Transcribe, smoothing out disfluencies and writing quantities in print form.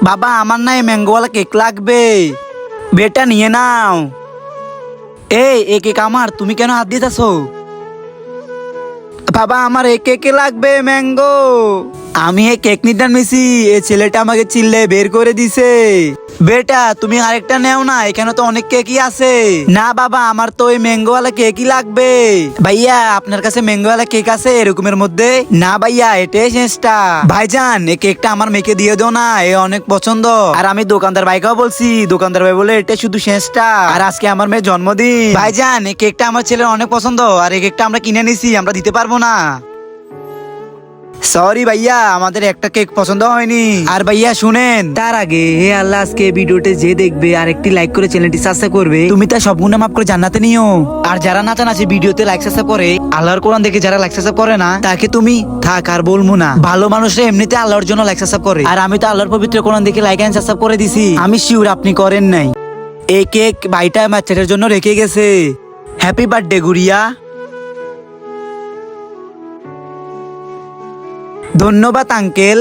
বাবা আমার না এই ম্যাঙ্গোওয়ালা কেক লাগবে, বেটা নিয়ে নাও। এই কেক আমার, তুমি কেন হাত দিতেছো? বাবা আমার এই কেকে লাগবে ম্যাঙ্গো। আমি এই কেক নিতে নিছি, এই ছেলেটা আমাকে চিল্লে বের করে দিছে। বেটা তুমি আরেকটা নেও না, এখানে তো অনেক কেকই আছে। না বাবা আমার তো ওই ম্যাঙ্গোওয়ালা কেকই লাগবে। ভাইয়া আপনার কাছে ম্যাঙ্গোওয়ালা কেক আছে এরকমের মধ্যে? না ভাইয়া এটাই শেষটা। ভাইজান এই কেকটা আমার মেয়েকে দিয়ে দাও না, এ অনেক পছন্দ। আর আমি দোকানদার ভাইকেও বলছি, দোকানদার ভাই বলে এটা শুধু শেষটা, আর আজকে আমার মেয়ের জন্মদিন। ভাইজান এই কেকটা আমার ছেলের অনেক পছন্দ, আর এই কেকটা আমরা কিনে নিছি, আমরা দিতে পারবো না। সরি ভাইয়া আমাদের একটা কেক পছন্দ হয়নি। আর ভাইয়া শুনেন, তার আগে হে আল্লাহ আজকে ভিডিওতে যে দেখবে আর একটি লাইক করে চ্যানেলটি সাবস্ক্রাইব করবে, তুমি তার সব গুনাহ মাফ করে জান্নাতে নিও। আর যারা নাচানাচি ভিডিওতে লাইক সাবস্ক্রাইব করে, আল্লাহর কোরআন দেখে যারা লাইক সাবস্ক্রাইব করে না, তাকে তুমি থাক আর বলবো না। ভালো মানুষরা এমনিতে আল্লাহর জন্য লাইক সাবস্ক্রাইব করে, আর আমি তো আল্লাহর পবিত্র কোরআন দেখে লাইক এন্ড সাবস্ক্রাইব করে দিছি। আমি শিওর আপনি করেন নাই। এই কেক ভাইটা আমার ছেলের জন্য রেখে গেছে। হ্যাপি বার্থডে গুড়িয়া। ধন্যবাদ আঙ্কেল।